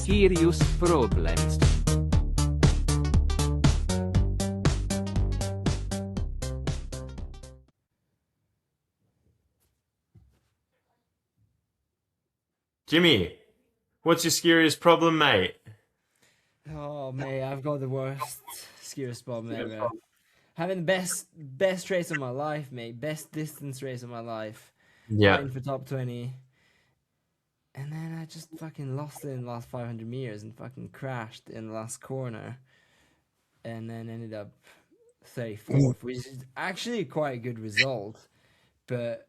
serious problems. Jimmy, what's your scariest problem, mate? Oh mate, I've got the worst skiers problem ever. Having the best race of my life, mate. Best distance race of my life. Yeah. Fighting for top 20. And then I just fucking lost it in the last 500 meters and fucking crashed in the last corner. And then ended up 34th, which is actually quite a good result. But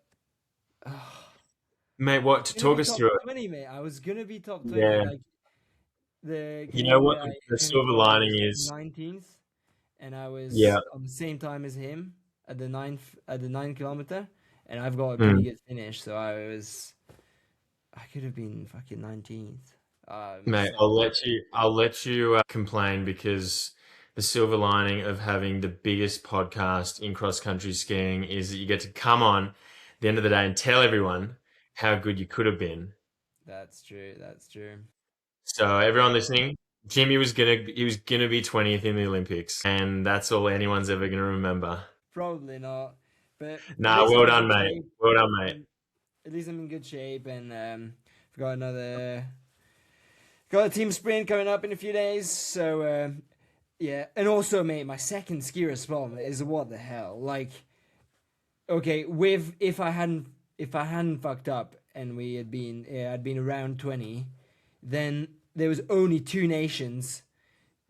Mate, what to gonna talk be us top through it? 20, mate. I was gonna be top 20. Yeah. Like the You know Canadian what guy the Henry silver Clark lining was is? 19th, and I Yeah. was on the same time as him at the 9 kilometer, and I've got a pretty Mm. good finish, so I could have been fucking 19th. I'm Mate, so I'll let you complain because the silver lining of having the biggest podcast in cross country skiing is that you get to come on at the end of the day and tell everyone how good you could have been. That's true. That's true. So everyone listening, Jimmy he was gonna be 20th in the Olympics, and that's all anyone's ever gonna remember. Probably not, but at Nah, least I'm well in done, good mate. shape. Well done, mate. And at least I'm in good shape, and I've got another got a team sprint coming up in a few days, so yeah. And also, mate, my second skier spot is what the hell. Like, okay, with if I hadn't fucked up and we had been I'd been around 20, then there was only two nations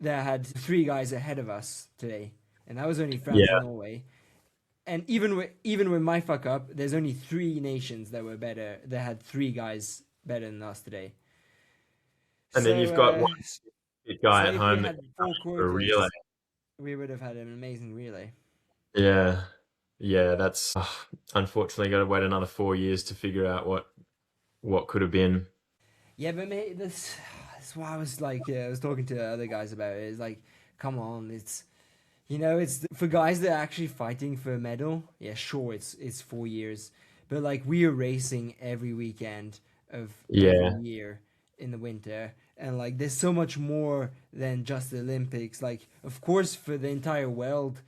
that had three guys ahead of us today, and that was only France and Yeah. Norway. And even with my fuck up, there's only three nations that were better that had three guys better than us today. And then So you've got one good guy so at if we home that had can come four in for a relay. quarters, we would have had an amazing relay. Yeah. Yeah, that's unfortunately got to wait another 4 years to figure out what could have been. Yeah, but mate, that's why I was like, I was talking to other guys about it. It's like, come on, it's for guys that are actually fighting for a medal. Yeah, sure, it's 4 years, but like we are racing every weekend of every Yeah. year in the winter, and like there's so much more than just the Olympics. Like, of course, for the entire world,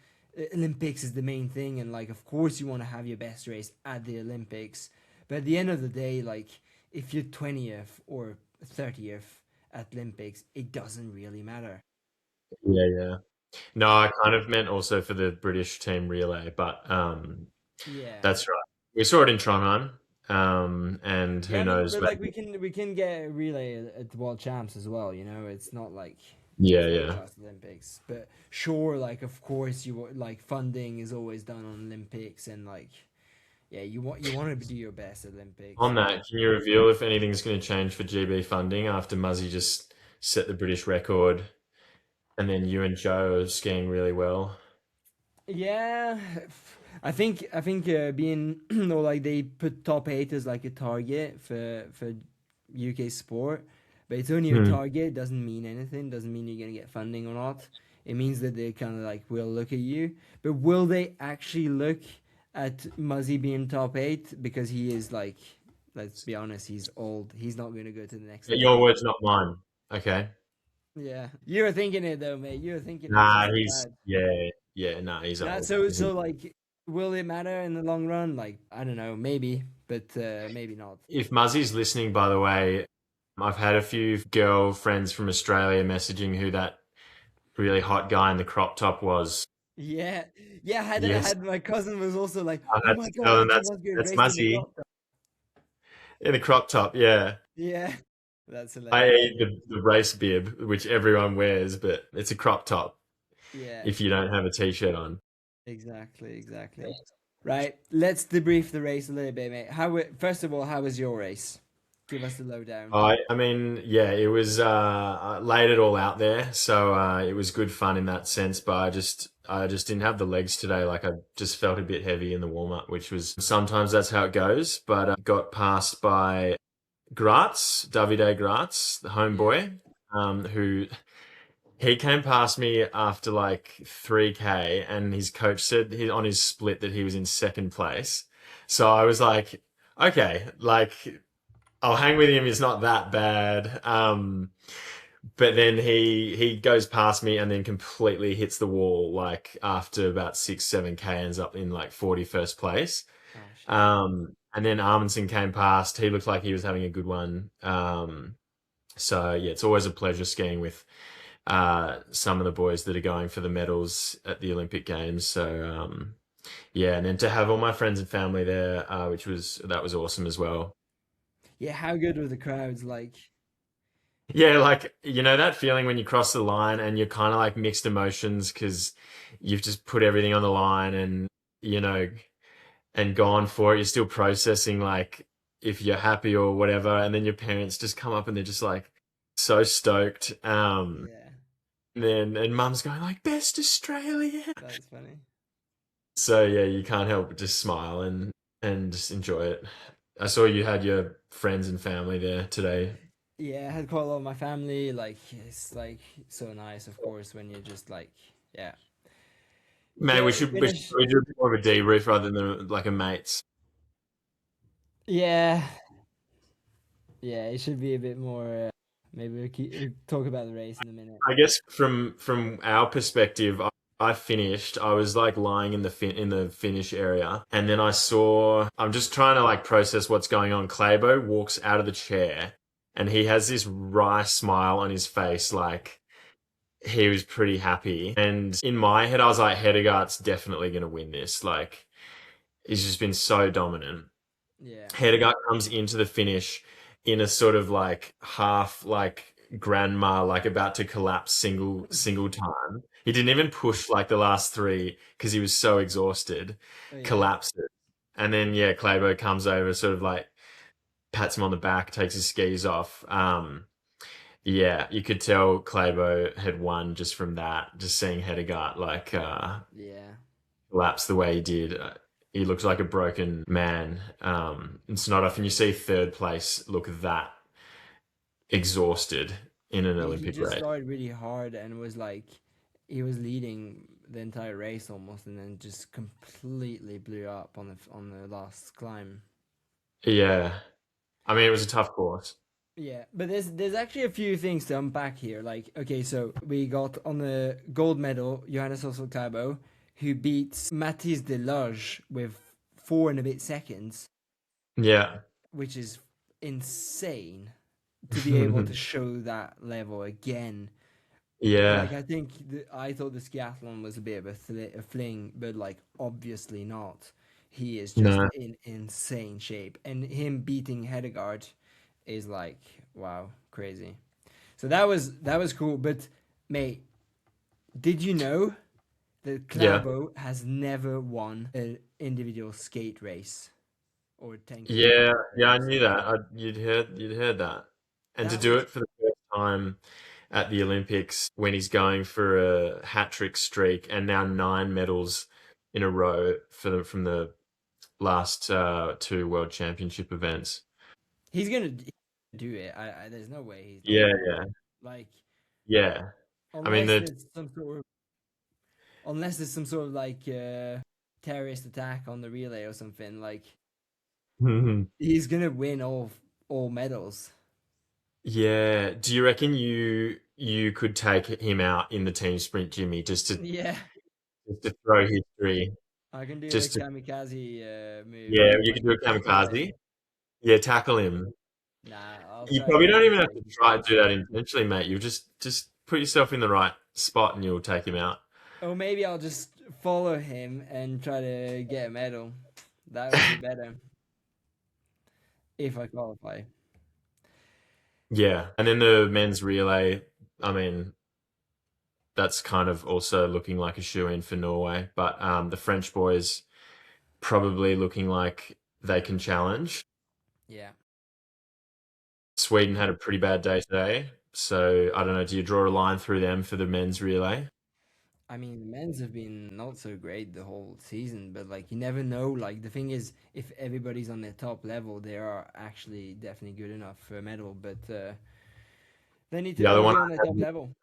Olympics is the main thing, and like, of course, you want to have your best race at the Olympics. But at the end of the day, like, if you're 20th or 30th at Olympics, it doesn't really matter. Yeah, yeah. No, I kind of meant also for the British team relay, but Yeah. that's right. We saw it in Trondheim, and Yeah, who I mean, knows, but like maybe. we can get a relay at the World Champs as well. You know, Yeah, it's not yeah. just Olympics. But sure, like of course like funding is always done on Olympics, and like yeah, you want to do your best at Olympics, On but that, can you reveal if anything's going to change for GB funding after Muzzy just set the British record, and then you and Joe are skiing really well? yeah, I think being or like they put top eight as like a target for UK sport, but it's only a Hmm. target. Doesn't mean anything. Doesn't mean you're gonna get funding or not. It means that they kind of like will look at you, but will they actually look at Muzzy being top eight because he is like, let's be honest, he's old. He's not gonna go to the next Your level. words, not mine. Okay. Yeah, you were thinking it though, mate. You were thinking it Nah, just as he's bad. yeah, yeah. Nah, he's Yeah, old. so like, will it matter in the long run? Like, I don't know, maybe, but maybe not. If Muzzy's listening, by the way, I've had a few girlfriends from Australia messaging who that really hot guy in the crop top was. Yeah, yeah. Had Yes, had my cousin was also like, I oh had my to tell god, them did you not get that's raced in the Muzzy crop top? in the crop top. Yeah, Yeah, that's hilarious. I.e. the race bib, which everyone wears, but it's a crop top Yeah, if you don't have a t-shirt on. exactly, exactly. Right, let's debrief the race a little bit, mate. First of all, how was your race? Give us the lowdown. I mean, yeah, it was. I laid it all out there, so it was good fun in that sense. But I just didn't have the legs today. Like I just felt a bit heavy in the warm up, which was sometimes that's how it goes. But got passed by Gratz, Davide Gratz, the Yeah. homeboy, who he came past me after like 3K, and his coach said on his split that he was in second place. So I was like, okay, like I'll hang with him. It's not that bad. But then he goes past me and then completely hits the wall. Like after about 6, 7K, ends up in like 41st place. Oh shit. And then Amundsen came past. He looked like he was having a good one. So yeah, it's always a pleasure skiing with some of the boys that are going for the medals at the Olympic Games. So yeah, and then to have all my friends and family there, which was that was awesome as well. Yeah, how good were the crowds? Like, Yeah, like that feeling when you cross the line and you're kind of like mixed emotions because you've just put everything on the line and you know and gone for it. You're still processing like if you're happy or whatever, and then your parents just come up and they're just like so stoked. yeah, And mum's going like best Australia. that's funny. So yeah, you can't help but just smile and just enjoy it. I saw you had your friends and family there today. Yeah, I had quite a lot of my family. Like, it's like so nice, of course, when you just like, yeah, Man, we get should we should finish. probably do a bit more of a debrief rather than like a mates. Yeah, yeah, it should be a bit more. Maybe we'll talk about the race in a minute. I guess from our perspective, I finished. I was like lying in the finish area, and then I saw. I'm just trying to like process what's going on. Clabo walks out of the chair, and he has this wry smile on his face, like he was pretty happy. And in my head, I was like, Hedegaard's definitely going to win this. Like he's just been so dominant. Yeah, Hedegaard comes into the finish in a sort of like half like grandma, like about to collapse single time. He didn't even push like the last three because he was so exhausted, oh, yeah, collapsed it. And then yeah, Clabo comes over, sort of like pats him on the back, takes his skis off. Yeah, you could tell Clabo had won just from that, just seeing Hedegaard like yeah. collapse the way he did. He looks like a broken man. It's not often you see third place look that exhausted in an He Olympic just race. started really hard and was like, he was leading the entire race almost, and then just completely blew up on the last climb. Yeah, I mean it was a tough course. Yeah, but there's actually a few things to unpack here. Like, okay, so we got on the gold medal Johannes Cabo, who beats Mathis Deloge with 4 and a bit seconds, Yeah, which is insane to be able to show that level again. yeah, Like, I think I thought the skiathlon was a bit of a fling, but like obviously not. He is just no, in insane shape, and him beating Hedegaard is like wow, crazy. So that was cool. But mate, did you know that yeah, Klæbo has never won an individual skate race or 10K yeah, yeah. I race? knew that. You'd heard that, and to That do was it for the first time at the Olympics when he's going for a hat trick streak and now 9 medals in a row from the last two World Championship events. he's gonna do it. There's no way he's not Yeah, gonna yeah, like yeah. I mean unless the there's some sort of like terrorist attack on the relay or something. Like he's gonna win all medals. yeah. Do you reckon you could take him out in the team sprint, Jimmy, Yeah, just to throw history, I can do the just to kamikaze move yeah, and you like could do a tackle kamikaze. him. Yeah, tackle him. Nah, I'll You try probably to don't even have make to him try to fall. do that intentionally, mate. You just put yourself in the right spot and you'll take him out. Or maybe I'll just follow him and try to get a medal. That would be better if I qualify. Yeah, and then the men's relay. I mean, that's kind of also looking like a shoe-in for Norway. But the French boys probably looking like they can challenge. Yeah. Sweden had a pretty bad day today. So I don't know, do you draw a line through them for the men's relay? I mean, the men's have been not so great the whole season, but like you never know. Like the thing is, if everybody's on their top level, they are actually definitely good enough for a medal. But they need to The other all one be I on their top had, level.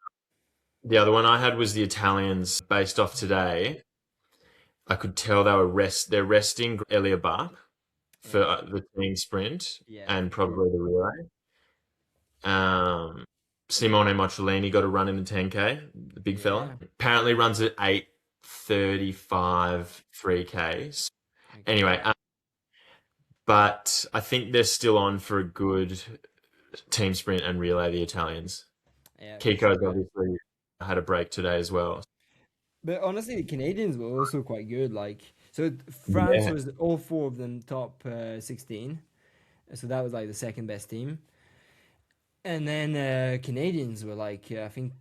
the other one I had was the Italians based off today. I could tell they're resting Elia Bach. for Yeah, the team sprint yeah, and for sure. probably the relay. Um, Simone Mocciolini got a run in the 10K, the big fella. Yeah. Apparently runs at 8:35 3Ks. Okay. Anyway, but I think they're still on for a good team sprint and relay, the Italians. Yeah, for Kiko's sure. obviously had a break today as well. But honestly, the Canadians were also quite good. Like, so France Yeah, was all four of them top 16. So that was like the second best team. And then Canadians were like, I think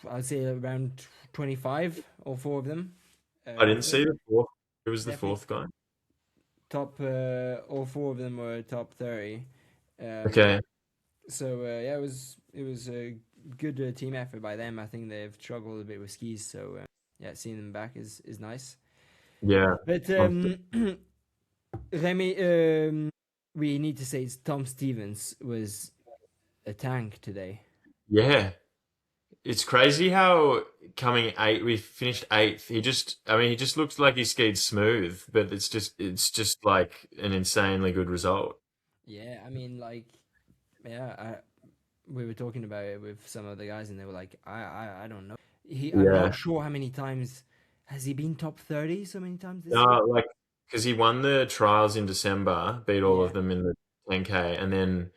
I'd say around 25, all four of them. I didn't So see the fourth. Who was the definitely fourth guy? top, all four of them were top 30. Um, Okay. so yeah, it was a good team effort by them. I think they've struggled a bit with skis, so yeah, seeing them back is nice. Yeah. But Um, Remy, we need to say Tom Stevens was a tank today. yeah. It's crazy how coming we finished eighth. I mean, he just looks like he skied smooth, but it's just like an insanely good result. Yeah, I mean, like, yeah, we were talking about it with some of the guys, and they were like, I don't know. I'm Yeah. not sure how many times has he been top 30 so many times this year. No, like, because he won the trials in December, beat all Yeah, of them in the 10K, and then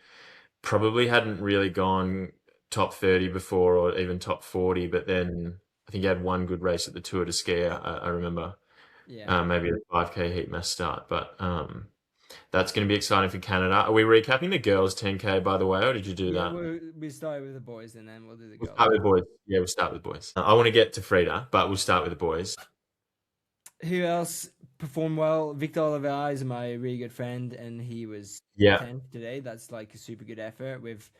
probably hadn't really gone top 30 before or even top 40, but then I think he had one good race at the Tour de Ski, I remember. yeah, Maybe the 5K heat mass start, but that's going to be exciting for Canada. Are we recapping the girls 10K, by the way, or did you do yeah. that? We start with the boys, and then we'll do the We'll girls. start with boys. Yeah, we'll start with boys. I want to get to Frida, but we'll start with the boys. Who else performed well? Victor Oliveira is my really good friend, and he was Yeah, 10th today. That's like a super good effort with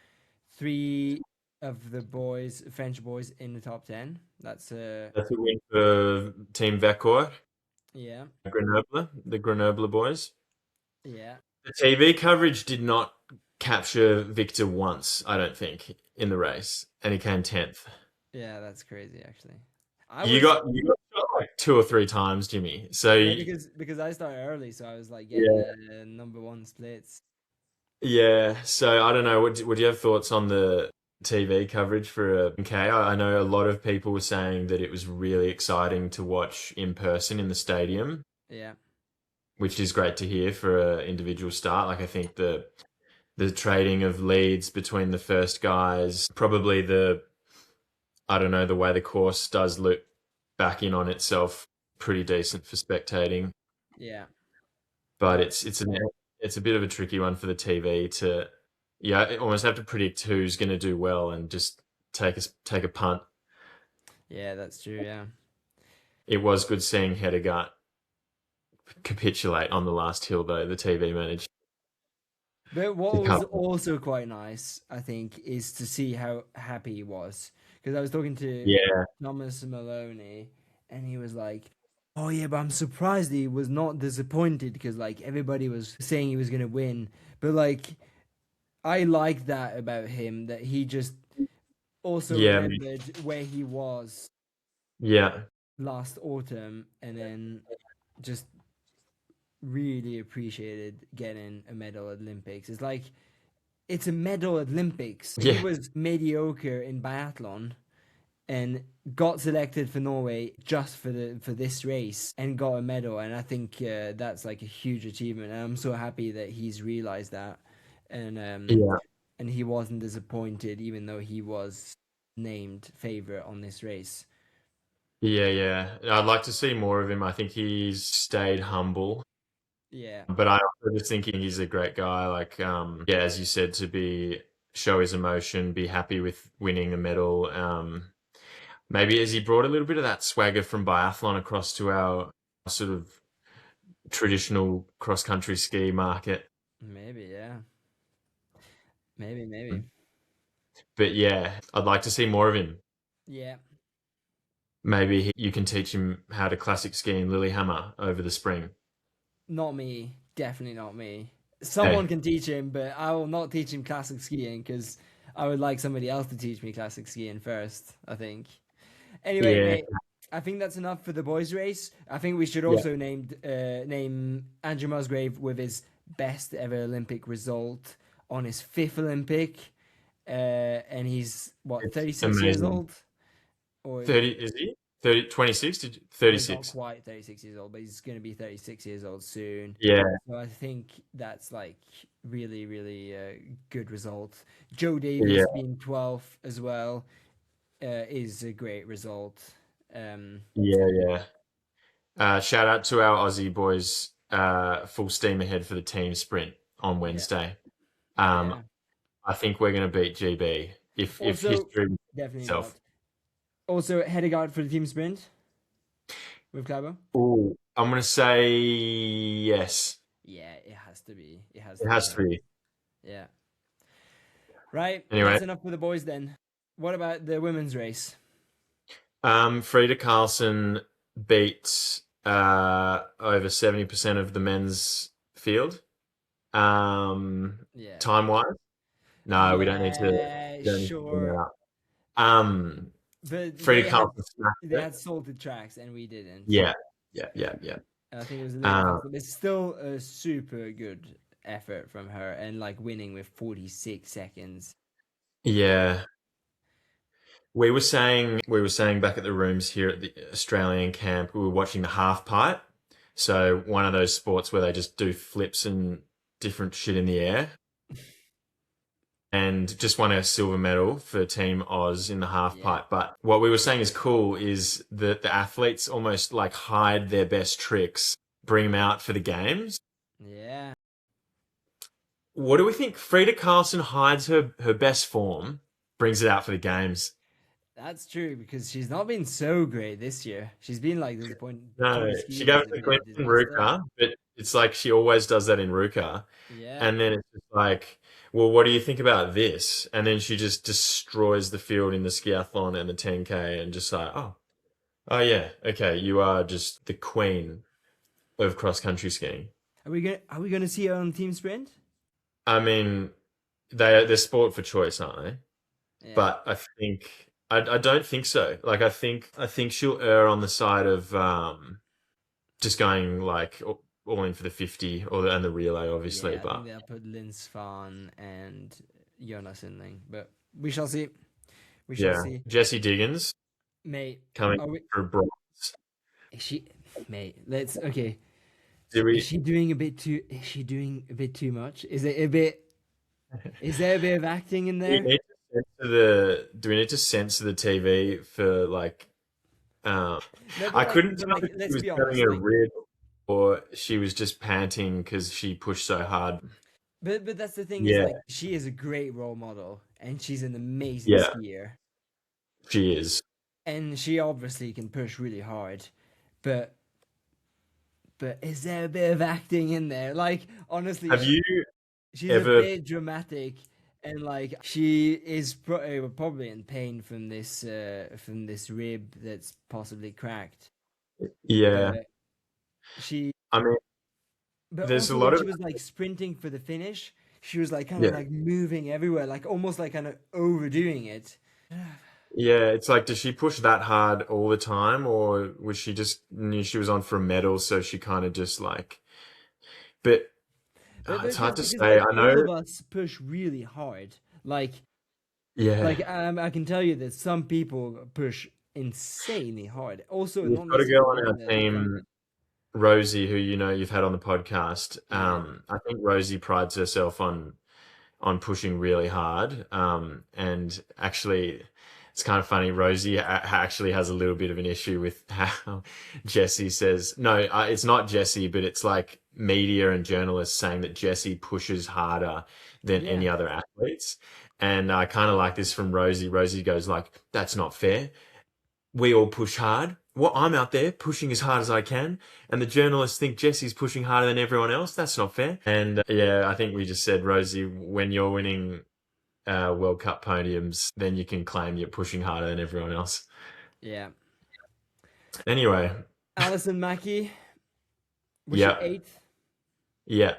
three of the boys, French boys, in the top 10. That's that's a win for Team Vecor, yeah, Grenoble, the Grenoble boys. yeah, The TV coverage did not capture Victor once, I don't think, in the race, and he came 10th. yeah. That's crazy, actually. I You was got you got shot like two or three times, Jimmy. So yeah because I started early, so I was like getting yeah, the number one splits. yeah. So I don't know. Would you have thoughts on the TV coverage for MK? I know a lot of people were saying that it was really exciting to watch in person in the stadium, Yeah, which is great to hear for an individual start. Like I think the trading of leads between the first guys, probably I don't know, the way the course does look back in on itself, pretty decent for spectating. yeah, But yeah, it's a bit of a tricky one for the TV to, yeah, almost have to predict who's going to do well and just take a punt. yeah. That's true. Yeah. It was good seeing Hedegaard capitulate on the last hill, though. The TV managed But to what was cover. also quite nice, I think, is to see how happy he was. Because I was talking to Yeah, Thomas Maloney, and he was like, "Oh yeah, but I'm surprised he was not disappointed because like everybody was saying he was gonna win, but like I like that about him that he just also yeah, remembered where he was yeah, last autumn, and then just really appreciated getting a medal at Olympics. It's like it's a medal at Olympics. He yeah, was mediocre in biathlon and got selected for Norway just for this race and got a medal. And I think that's like a huge achievement. And I'm so happy that he's realized that, and yeah, and he wasn't disappointed, even though he was named favorite on this race. yeah. I'd like to see more of him. I think he's stayed humble. Yeah, But I also just think he's a great guy. Like, yeah, as you said, show his emotion, be happy with winning a medal. Maybe as he brought a little bit of that swagger from biathlon across to our sort of traditional cross country ski market. maybe. Yeah, maybe. But yeah, I'd like to see more of him. Yeah, Maybe you can teach him how to classic ski in Lillehammer over the spring. not me. Definitely not me. Hey, Someone can teach him, but I will not teach him classic skiing because I would like somebody else to teach me classic skiing first, I think. Anyway, yeah, mate, I think that's enough for the boys' race. I think we should Yeah. also name Andrew Musgrave with his best ever Olympic result on his fifth Olympic, and he's what It's 36 years amazing. old, or 30, is he? 30, 26? well, he's not 36. quite 36 years old, but he's going to be 36 years old soon. Yeah. So I think that's like really, really good result. Joe Yeah. Davies being 12th as well is a great result. Yeah. Shout out to our Aussie boys. Full steam ahead for the team sprint on Yeah, Wednesday. yeah. I think we're going to beat GB if Also, history repeats definitely itself. not. Also, Hedegaard for the team sprint with Clabo. Ooh, I'm going to say yes. Yeah, it has to be. It has It to has be to him. be. Yeah. Right. Anyway, That's enough for the boys then. What about the women's race? Frida Carlson beat over 70% of the men's field. Yeah. Time wise, no, we don't need to. Yeah, We don't need to bring that sure. up. Um, But Frida Carlson smashed they it. had salted tracks and we didn't. Yeah. And I think it was a little faster, but it's still a super good effort from her and like winning with 46 seconds. Yeah. We were saying back at the rooms here at the Australian camp, we were watching the half pipe. So one of those sports where they just do flips and different shit in the air. And just won a silver medal for Team Oz in the half Yeah. pipe. But what we were saying is cool is that the athletes almost like hide their best tricks, bring them out for the games. Yeah. What do we think? Frida Carlson hides her best form, brings it out for the games. That's true because she's not been so great this year. She's been like disappointing. No, Tour she skiing gave has it to been a Quentin disaster. Ruka, but it's like she always does that in Ruka. Yeah. And then it's just like, well, what do you think about this? And then she just destroys the field in the skiathlon and the 10K and just like, oh yeah, okay, you are just the queen of cross country skiing. Are we gonna see her on team sprint? I mean, they're sport for choice, aren't they? Yeah. But I don't think so. Like I think she'll err on the side of just going like all in for the 50 and the relay, obviously. Yeah, I But think they'll put Lynn Svan and Jonas Inling, but we shall see. We shall yeah, see. Jessie Diggins Mate, coming for bronze. is she? Mate, let's okay. Do we? Is she doing a bit too? Is she doing a bit too much? Is it a bit? Is there a bit of acting in Do we there? need to do we need to censor the TV for like? No, but I couldn't tell like, if she let's was be having honest. a Like, rib or she was just panting because she pushed so hard. but that's the thing is Yeah, like she is a great role model and she's an amazing yeah, skier she is. and she obviously can push really hard, but is there a bit of acting in there? Like honestly, Have you she's ever? a bit dramatic, and like she is probably in pain from this rib that's possibly cracked. Yeah, But she, I mean, but there's a also lot when of she was like sprinting for the finish, she was like kind of yeah, like moving everywhere, like almost like kind of overdoing it. yeah. It's like, does she push that hard all the time, or was she just knew she was on for a medal, so she kind of just like? But it's hard to Because say. like I all know. of us push really hard, Yeah, I can tell you that some people push insanely hard. Also, we've not got a girl necessarily on in our the front. team, Rosie, who you've had on the podcast. Yeah. I think Rosie prides herself on pushing really hard. And actually, it's kind of funny. Rosie actually has a little bit of an issue with how Jessie says, no, it's not Jessie, but it's like media and journalists saying that Jessie pushes harder than Yeah. any other athletes. And I kind of like this from Rosie. Rosie goes like, that's not fair. We all push hard. Well, I'm out there pushing as hard as I can, and the journalists think Jessie's pushing harder than everyone else. That's not fair. And yeah, I think we just said, Rosie, when you're winning World Cup podiums, then you can claim you're pushing harder than everyone else. Yeah. Anyway, Alison Mackey was yeah, she 8th? yeah,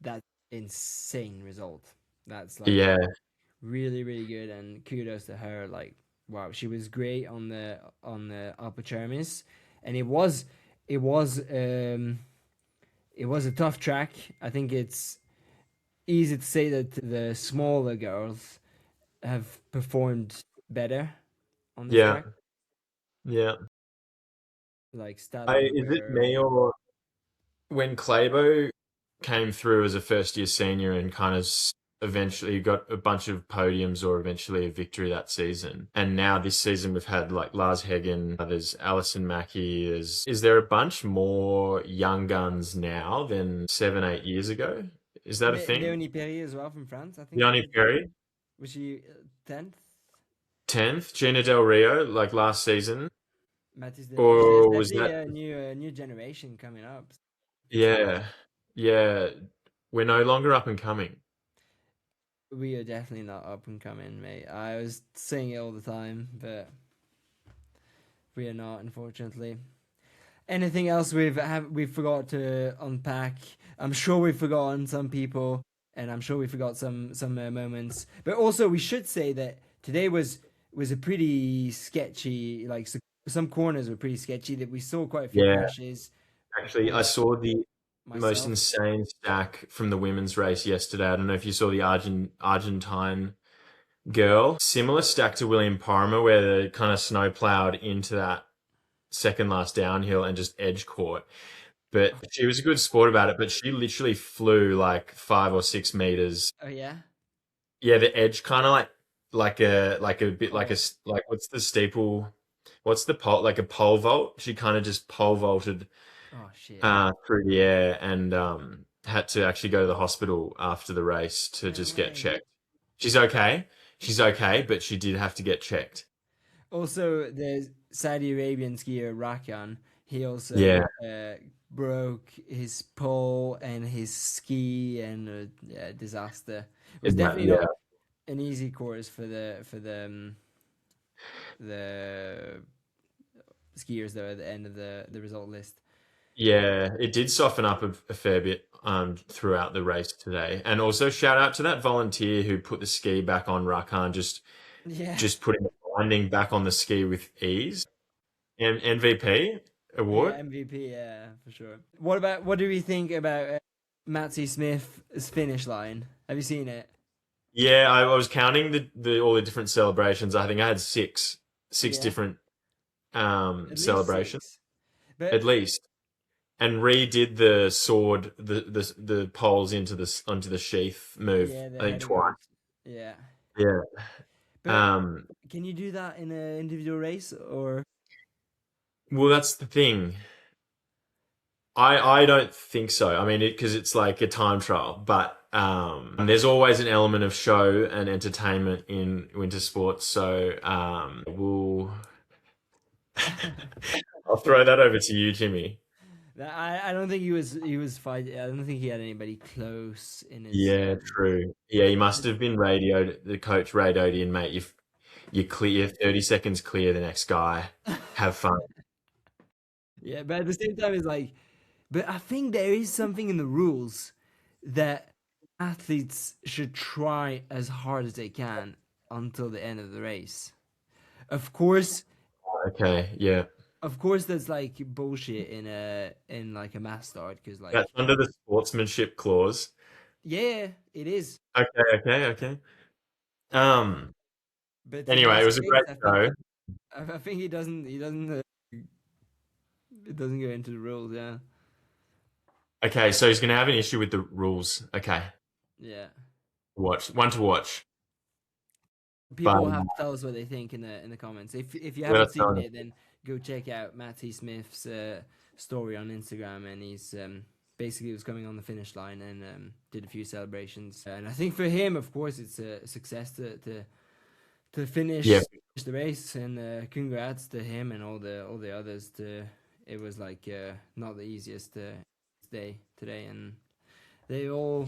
That's insane result. That's like yeah, really, really good, and kudos to her. Like wow, she was great on the upper Chermis, and it was um it was a tough track. I think it's easy to say that the smaller girls have performed better on this Yeah, track, yeah. like Stadler Is it were. me, or when Clabo came through as a first year senior and kind of eventually got a bunch of podiums or eventually a victory that season. And now this season we've had like Lars Heggen, there's Alison Mackey, is there a bunch more young guns now than 7, 8 years ago? Is that a thing? Leonie Perrier as well from France. I think Yanni Ferry, was she 10th? 10th, Gina Del Rio, like last season, Mathis de Liège. There's or was definitely that? a new generation coming up. Yeah, yeah. We're no longer up and coming. We are definitely not up and coming, mate. I was saying it all the time, but we are not, unfortunately. Anything else we've forgot to unpack? I'm sure we've forgotten some people, and I'm sure we forgot some moments. But also, we should say that today was a pretty sketchy. Like some corners were pretty sketchy. That we saw quite a few Yeah, crashes. Of actually, I course, saw the most myself. insane stack from the women's race yesterday. I don't know if you saw the Argentine girl. Similar stack to William Parma, where they kind of snow plowed into that second last downhill and just edge caught. But she was a good sport about it, but she literally flew like 5 or 6 meters. Oh yeah. Yeah, the edge kind of like a bit like Oh like what's the steeple? What's the pole, like a pole vault? She kind of just pole vaulted oh shit. through the air and had to actually go to the hospital after the race to No just get way. checked. She's okay. She's okay, but she did have to get checked. Also, the Saudi Arabian skier Rakan, he Yeah, also broke his pole and his ski, and yeah, disaster. It was in that, definitely not yeah, an easy course for the skiers though at the end of the result list. yeah. It did soften up a fair bit throughout the race today, and also shout out to that volunteer who put the ski back on Rakan, Yeah, just putting the binding back on the ski with ease. MVP yeah, award. MVP, yeah, for sure. What do we think about Matthew Smith's finish line? Have you seen it? Yeah, I was counting the all the different celebrations. I think I had six Yeah, different at least celebrations six. But at least, and redid the sword, the poles into the onto the sheath move. yeah, the I think header twice. moves. Yeah, Yeah. but Um. can you do that in an individual race or? Well, that's the thing. I don't think so. I mean, because it's like a time trial, but there's always an element of show and entertainment in winter sports. So I'll throw that over to you, Jimmy. I don't think he was fighting. I don't think he had anybody close in his. Yeah, true. Yeah, he must have been radioed. The coach radioed in, mate. You clear 30 seconds clear the next guy. Have fun. Yeah, but at the same time, it's like, but I think there is something in the rules that athletes should try as hard as they can until the end of the race. Of course, Okay, yeah. of course, that's like bullshit in like a mass start because like That's under the sportsmanship clause. yeah, it is. Okay, okay, okay. Um. But in Anyway, it this was a case, great show. I think he doesn't it doesn't go into the rules. Yeah, Okay, so he's going to have an issue with the rules. Okay, yeah. watch one to watch. But People have to tell us what they think in the comments. If you let haven't us seen know. it, then go check out Matty Smith's story on Instagram, and he's basically was coming on the finish line and did a few celebrations. And I think for him, of course, it's a success to Yeah, finish the race, and congrats to him and all the others. It was like not the easiest day today, and they all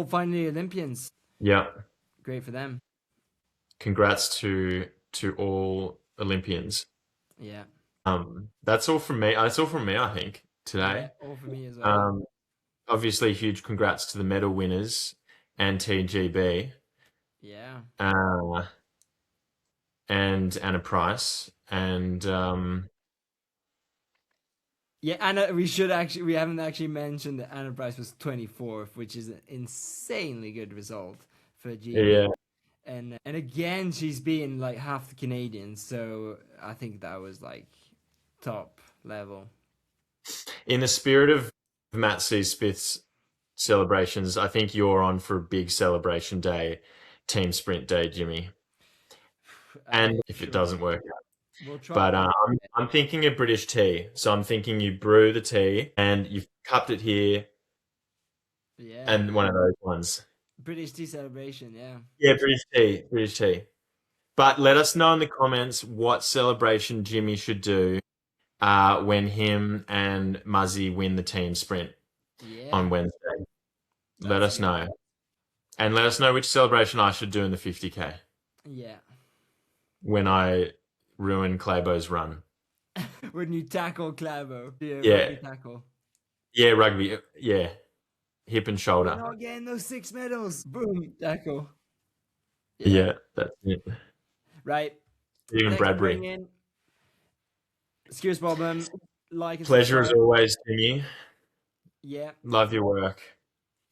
finally Olympians. yeah. Great for them. Congrats to all Olympians. Yeah, That's all from me. That's all from me, I think, yeah, today. all for me as well. Um, Obviously, huge congrats to the medal winners and TGB. Yeah. Uh, and Anna Price. And Yeah, Anna. We haven't actually mentioned that Anna Price was 24th, which is an insanely good result for GB. yeah, And again, she's beaten like half the Canadians, so I think that was like top level. in the spirit of Matt C. Smith's celebrations, I think you're on for a big celebration day, team sprint day, Jimmy. And if it doesn't work out. We'll try. But I'm thinking of British tea. So I'm thinking you brew the tea and you've cupped it here Yeah. and one of those ones. British tea celebration, yeah. Yeah, British tea. British tea. But let us know in the comments what celebration Jimmy should do when him and Muzzy win the team sprint Yeah. on Wednesday. Let That's us good. know. And let us know which celebration I should do in the 50K Yeah. when I ruin Clabo's run. When you tackle Clavo. Yeah. Rugby tackle. Yeah, rugby. Yeah. Hip and We're shoulder. not getting those 6 medals. Boom. Tackle. Yeah, that's it. Right. Stephen Thanks for Bradbury. tuning in. Excuse problem. Like and Pleasure as subscribe. always, Jimmy. Yeah. Love your work.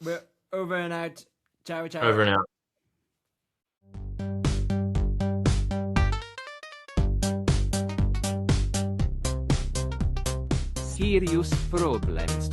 We're over and out. Ciao, ciao. Over and out. Serious problems.